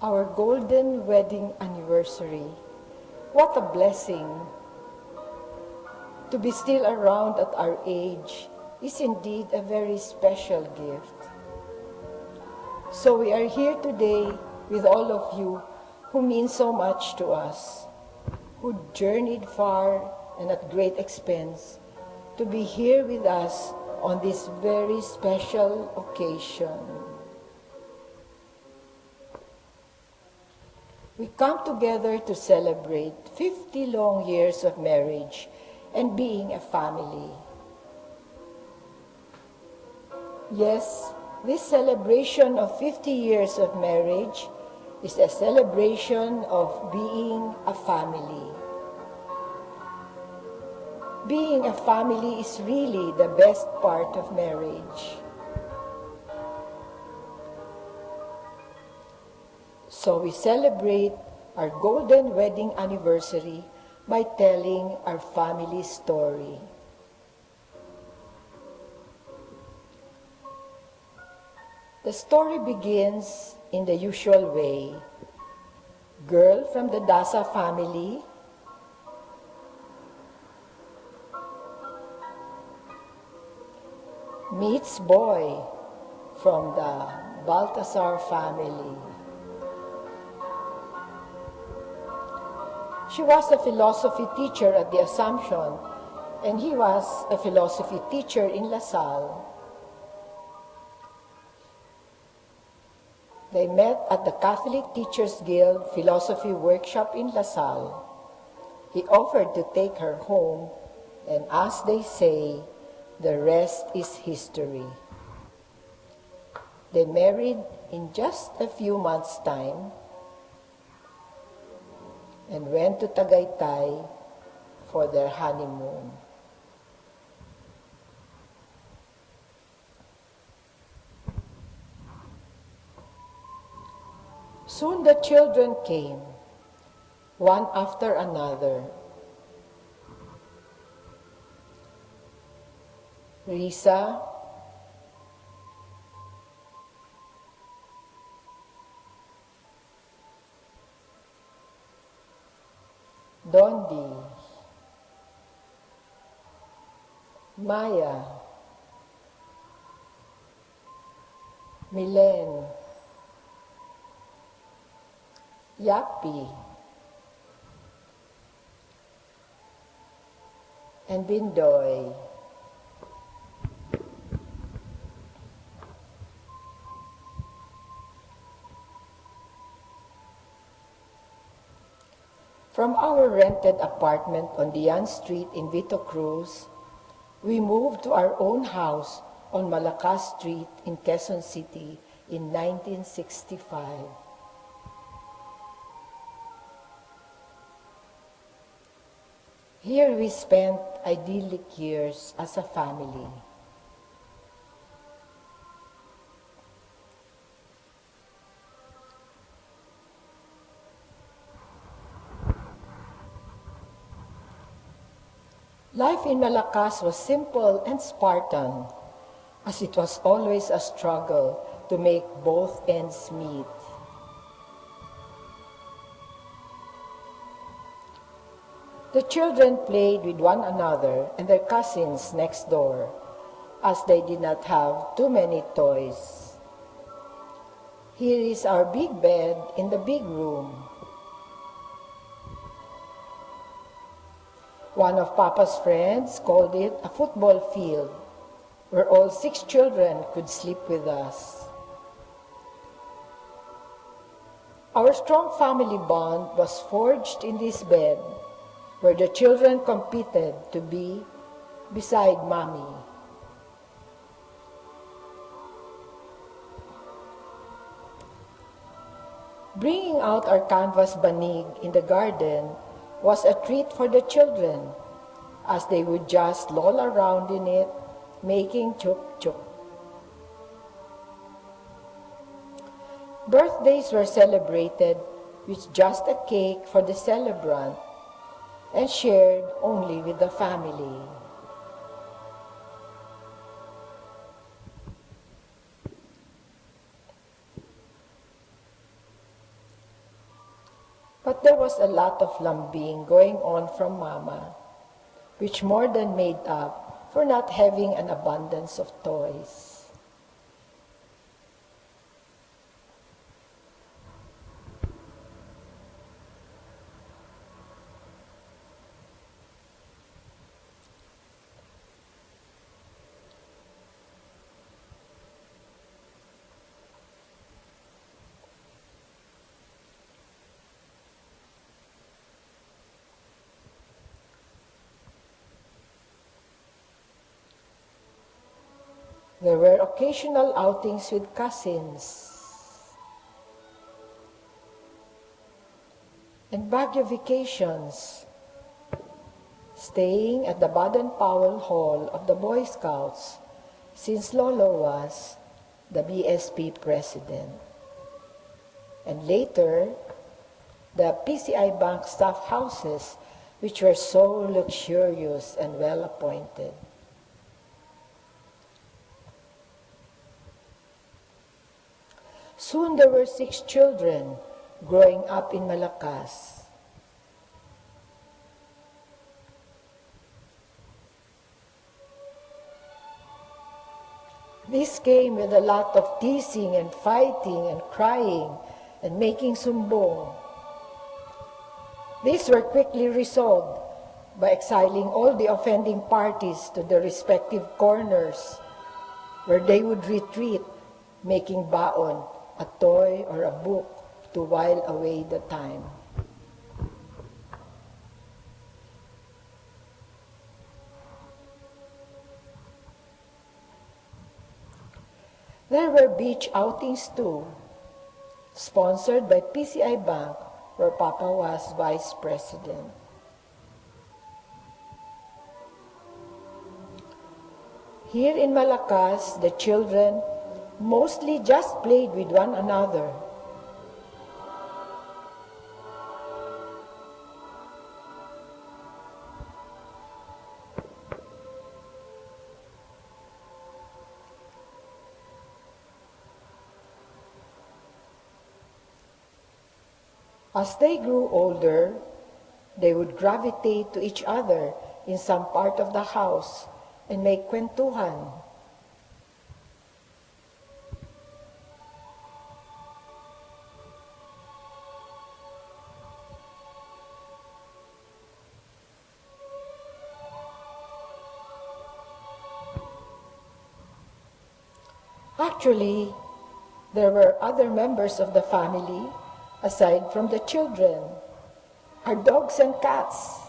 Our golden wedding anniversary. What a blessing! To be still around at our age is indeed a very special gift. So we are here today with all of you who mean so much to us, who journeyed far and at great expense to be here with us on this very special occasion. We come together to celebrate 50 long years of marriage and being a family. Yes, this celebration of 50 years of marriage is a celebration of being a family. Being a family is really the best part of marriage. So we celebrate our golden wedding anniversary by telling our family story. The story begins in the usual way. Girl from the Dasa family meets boy from the Baltasar family. She was a philosophy teacher at the Assumption, and he was a philosophy teacher in LaSalle. They met at the Catholic Teachers Guild Philosophy Workshop in LaSalle. He offered to take her home, and as they say, the rest is history. They married in just a few months' time and went to Tagaytay for their honeymoon. Soon the children came, one after another. Risa, Dondi, Maya, Milen, Yapi, and Bindoy. From our rented apartment on Dian Street in Vito Cruz, we moved to our own house on Malakas Street in Quezon City in 1965. Here we spent idyllic years as a family. Life in Malakas was simple and Spartan, as it was always a struggle to make both ends meet. The children played with one another and their cousins next door, as they did not have too many toys. Here is our big bed in the big room. One of Papa's friends called it a football field, where all 6 children could sleep with us. Our strong family bond was forged in this bed, where the children competed to be beside Mommy. Bringing out our canvas banig in the garden was a treat for the children, as they would just loll around in it, making chup-chup. Birthdays were celebrated with just a cake for the celebrant and shared only with the family. was a lot of lambing going on from Mama, which more than made up for not having an abundance of toys. There were occasional outings with cousins. And Baguio vacations, staying at the Baden-Powell Hall of the Boy Scouts since Lolo was the BSP president. And later, the PCI Bank staff houses, which were so luxurious and well-appointed. Soon there were 6 children growing up in Malakas. This came with a lot of teasing and fighting and crying and making sumbong. These were quickly resolved by exiling all the offending parties to their respective corners, where they would retreat, making baon, a toy or a book, to while away the time. There were beach outings too, sponsored by PCI Bank, where Papa was vice president. Here in Malakas, the children mostly just played with one another. As they grew older, they would gravitate to each other in some part of the house and make kwentuhan. Actually, there were other members of the family aside from the children, our dogs and cats.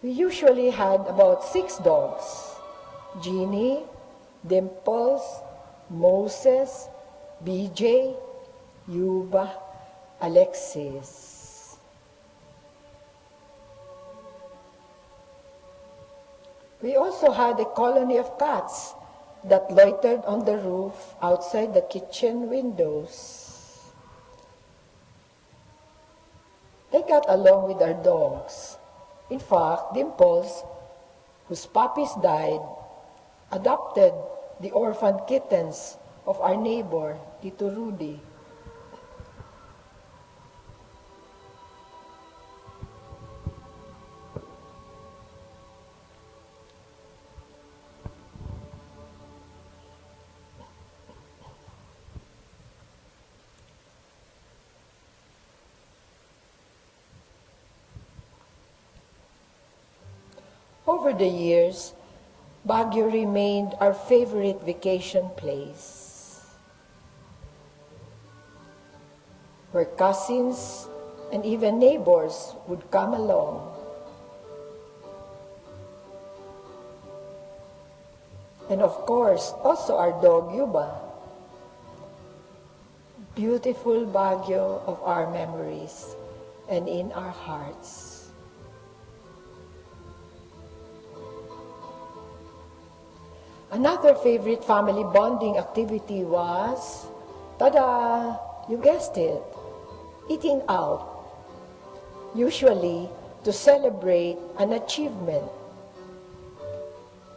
We usually had about 6 dogs: Jeannie, Dimples, Moses, BJ, Yuba, Alexis. We also had a colony of cats that loitered on the roof outside the kitchen windows. They got along with our dogs. In fact, Dimples, whose puppies died, adopted the orphaned kittens of our neighbor, Tito Rudy. Over the years, Baguio remained our favorite vacation place, where cousins and even neighbors would come along. And of course, also our dog Yuba. Beautiful Baguio of our memories and in our hearts. Another favorite family bonding activity was, tada, you guessed it, eating out, usually to celebrate an achievement.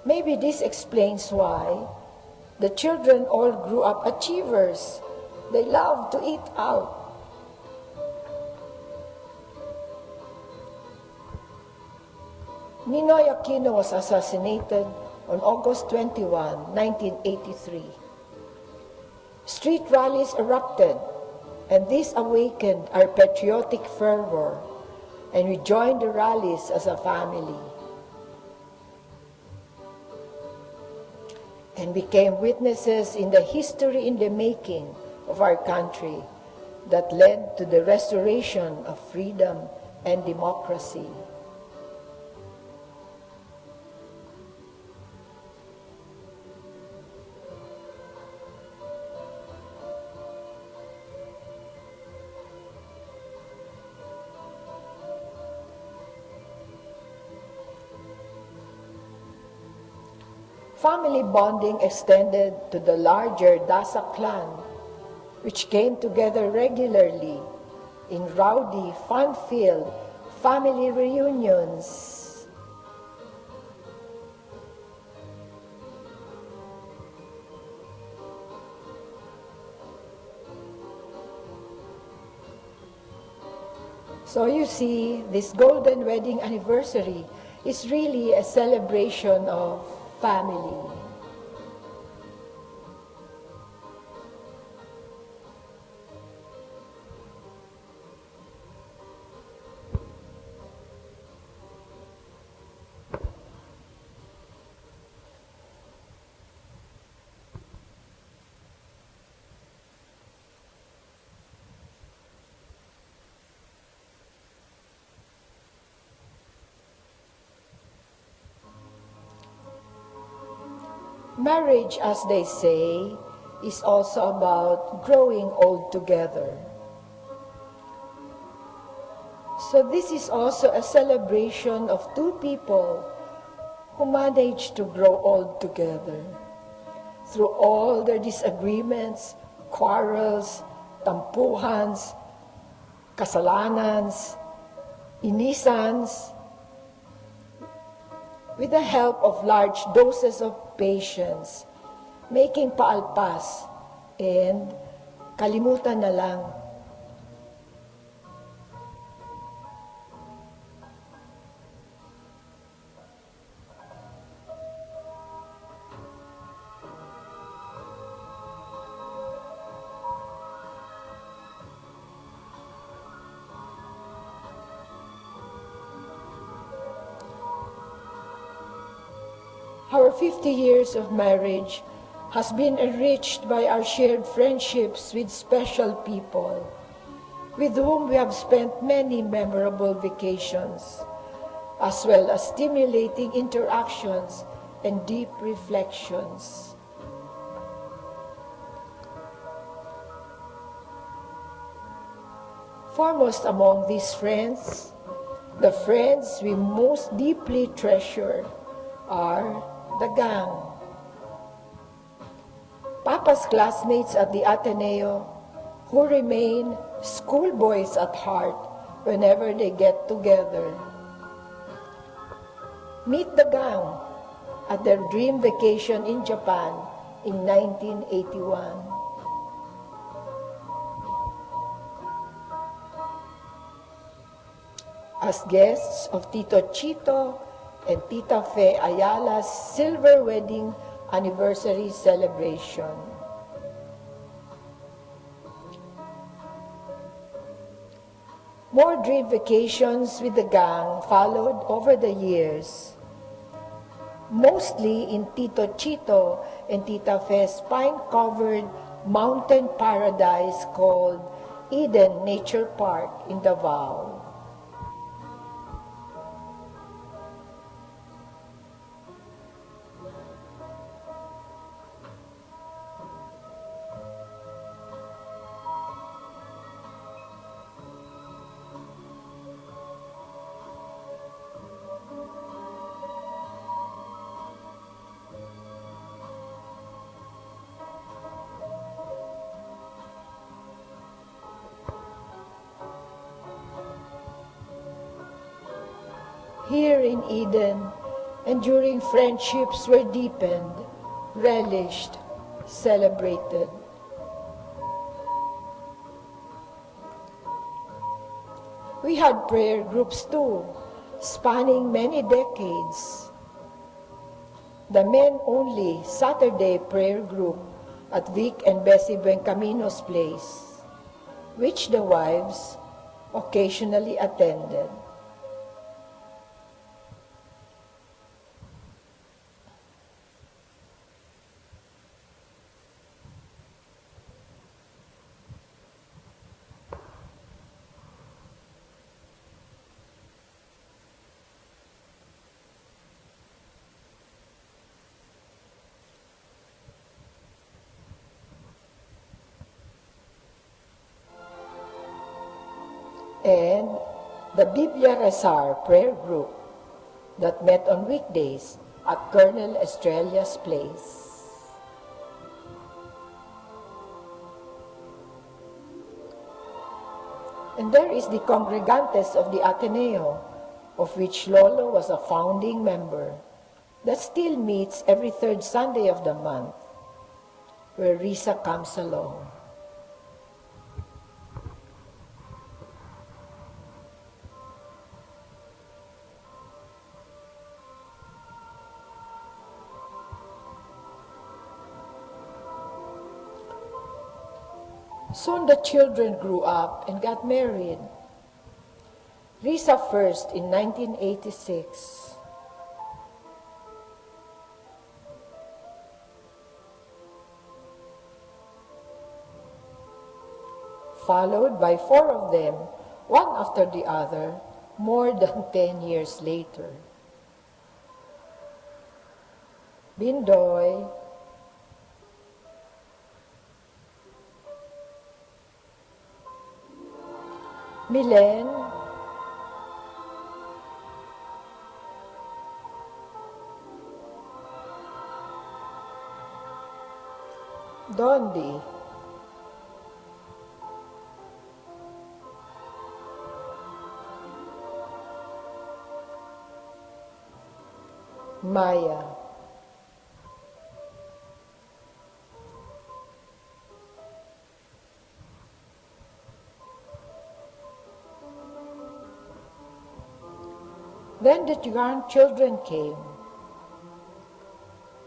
Maybe this explains why the children all grew up achievers. They loved to eat out. Ninoy Aquino was assassinated on August 21, 1983. Street rallies erupted, and this awakened our patriotic fervor, and we joined the rallies as a family and became witnesses in the history in the making of our country that led to the restoration of freedom and democracy. Family bonding extended to the larger Dasa clan, which came together regularly in rowdy, fun-filled family reunions. So you see, this golden wedding anniversary is really a celebration of family. Marriage, as they say, is also about growing old together. So this is also a celebration of two people who managed to grow old together through all their disagreements, quarrels, tampuhans, kasalanans, inisans, with the help of large doses of patience, making paalpas and kalimutan na lang. Our 50 years of marriage has been enriched by our shared friendships with special people, with whom we have spent many memorable vacations, as well as stimulating interactions and deep reflections. Foremost among these friends, the friends we most deeply treasure are the gang. Papa's classmates at the Ateneo who remain schoolboys at heart whenever they get together. Meet the gang at their dream vacation in Japan in 1981. As guests of Tito Chito and Tita Fe Ayala's silver wedding anniversary celebration. More dream vacations with the gang followed over the years, mostly in Tito Chito and Tita Fe's pine-covered mountain paradise called Eden Nature Park in Davao. Here in Eden, enduring friendships were deepened, relished, celebrated. We had prayer groups too, spanning many decades. The men-only Saturday prayer group at Vic and Bessie Buencamino's place, which the wives occasionally attended. And the 50yrsAnnivVideoClip prayer group that met on weekdays at Colonel Estrelia's place. And there is the Congregantes of the Ateneo, of which Lolo was a founding member, that still meets every third Sunday of the month, where Risa comes along. Soon the children grew up and got married. Risa first in 1986. Followed by 4 of them, one after the other, more than 10 years later. Bindoy, Milen, Dondi, Maya, then the grandchildren came.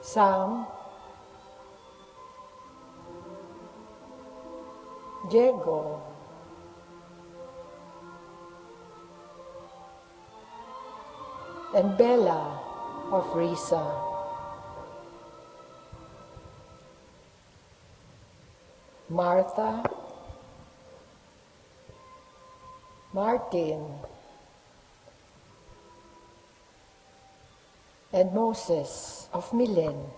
Sam, Diego, and Bella of Risa. Martha, Martin, and Moses of Milen.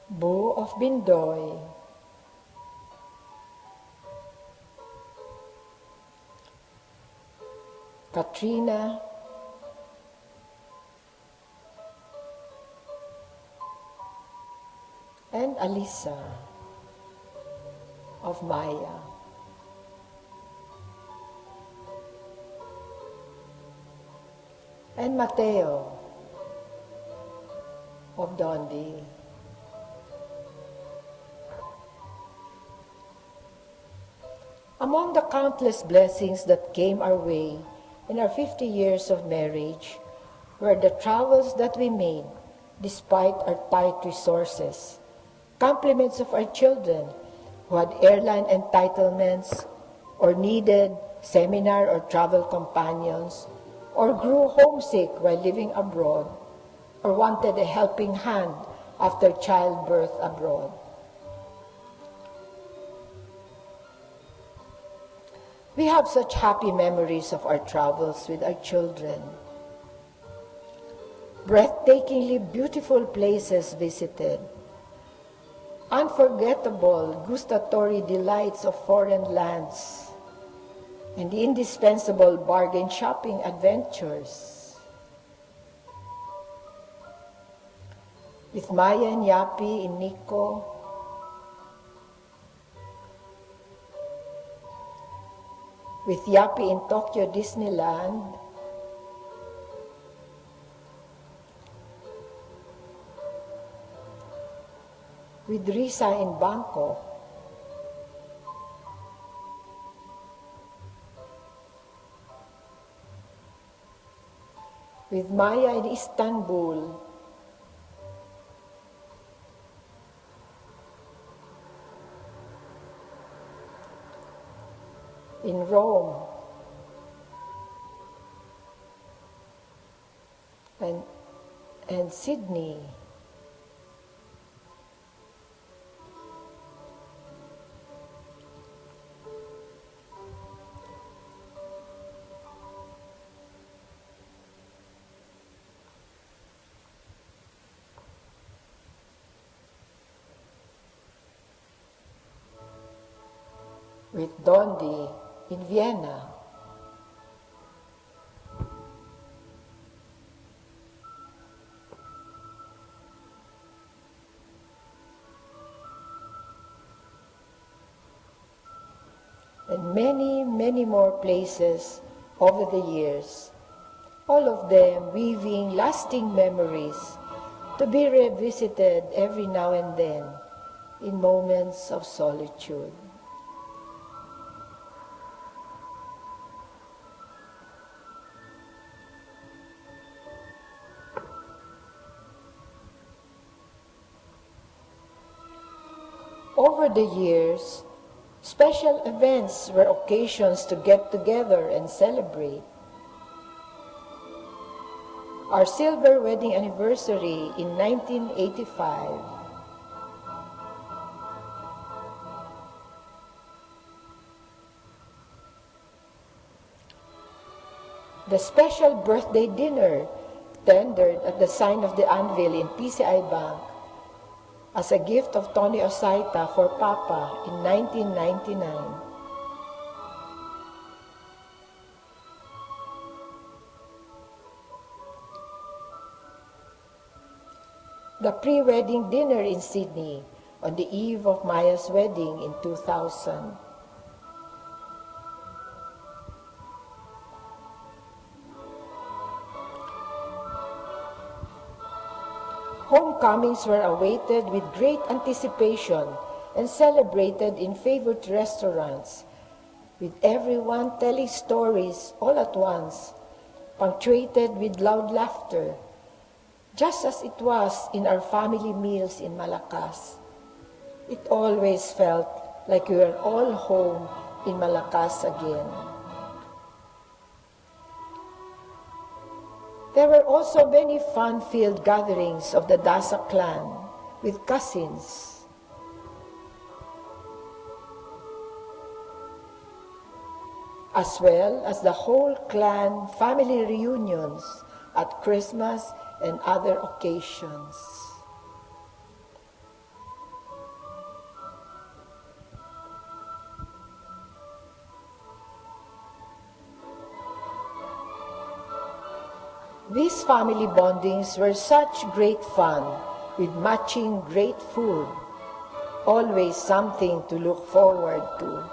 Bo of Bindoy, Katrina, and Alisa of Maya. And Mateo of Dondi. Among the countless blessings that came our way in our 50 years of marriage were the travels that we made despite our tight resources, compliments of our children who had airline entitlements or needed seminar or travel companions, or grew homesick while living abroad, or wanted a helping hand after childbirth abroad. We have such happy memories of our travels with our children. Breathtakingly beautiful places visited. Unforgettable gustatory delights of foreign lands. And indispensable bargain shopping adventures. With Maya and Yapi in Nico, with Yapi in Tokyo Disneyland, with Risa in Bangkok, with Maya in Istanbul, in Rome, and Sydney, with Dondi in Vienna, and many, many more places over the years, all of them weaving lasting memories to be revisited every now and then in moments of solitude. Over the years, special events were occasions to get together and celebrate. Our silver wedding anniversary in 1985, the special birthday dinner tendered at the sign of the anvil in PCI Bank as a gift of Tony Osaita for Papa in 1999. The pre-wedding dinner in Sydney on the eve of Maya's wedding in 2000. Homecomings were awaited with great anticipation and celebrated in favorite restaurants, with everyone telling stories all at once, punctuated with loud laughter, just as it was in our family meals in Malakas. It always felt like we were all home in Malakas again. There were also many fun-filled gatherings of the Dasa clan with cousins, as well as the whole clan family reunions at Christmas and other occasions. These family bondings were such great fun, with matching great food, always something to look forward to.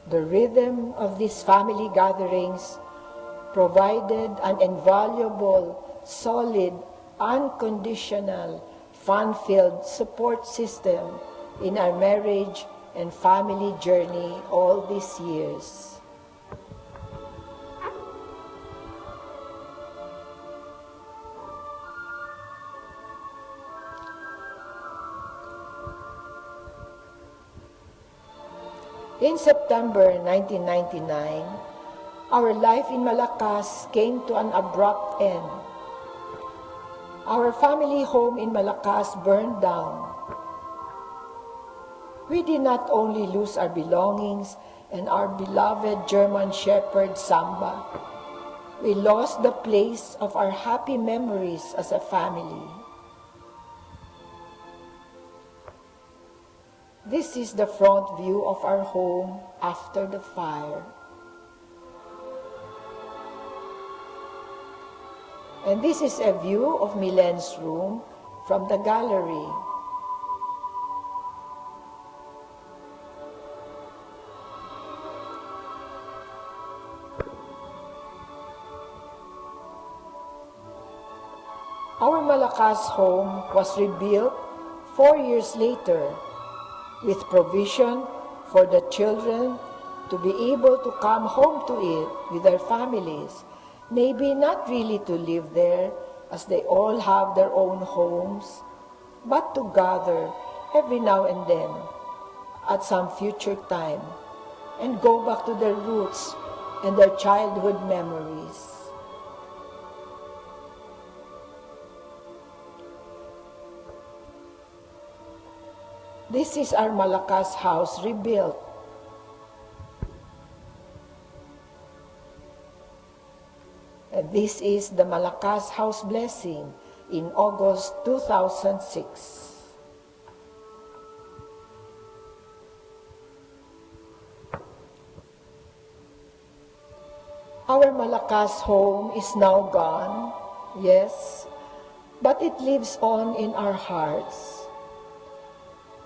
The rhythm of these family gatherings provided an invaluable, solid, unconditional, fun-filled support system in our marriage and family journey all these years. In September 1999, our life in Malakas came to an abrupt end. Our family home in Malakas burned down. We did not only lose our belongings and our beloved German Shepherd Samba, we lost the place of our happy memories as a family. This is the front view of our home after the fire. And this is a view of Milen's room from the gallery. Our Malakas home was rebuilt 4 years later with provision for the children to be able to come home to it with their families, maybe not really to live there as they all have their own homes, but to gather every now and then at some future time and go back to their roots and their childhood memories. This is our Malakas house rebuilt. And this is the Malakas house blessing in August 2006. Our Malakas home is now gone, yes, but it lives on in our hearts.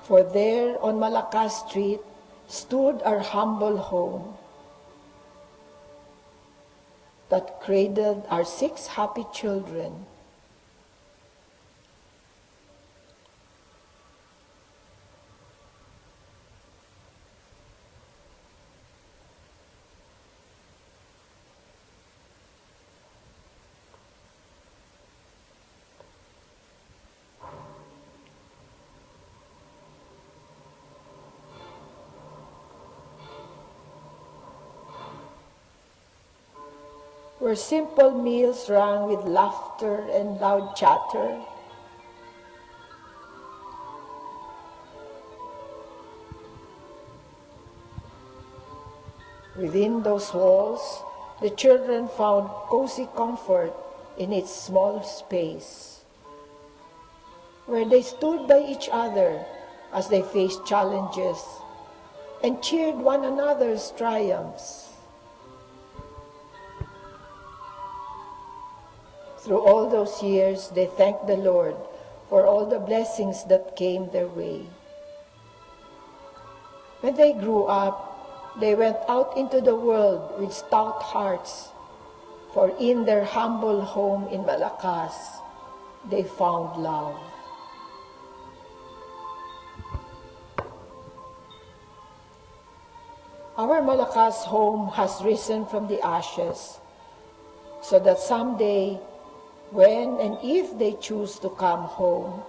For there on Malakas Street stood our humble home that cradled our 6 happy children. Where simple meals rang with laughter and loud chatter. Within those walls, the children found cozy comfort in its small space, where they stood by each other as they faced challenges and cheered one another's triumphs. Through all those years, they thanked the Lord for all the blessings that came their way. When they grew up, they went out into the world with stout hearts, for in their humble home in Malakas, they found love. Our Malakas home has risen from the ashes, so that someday, when and if they choose to come home,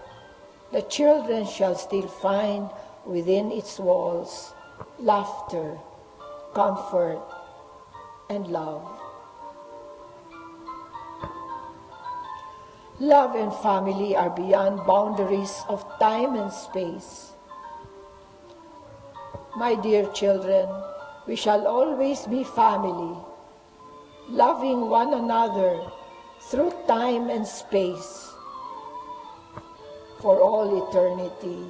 the children shall still find within its walls laughter, comfort, and love. Love and family are beyond boundaries of time and space. My dear children, we shall always be family, loving one another through time and space, for all eternity.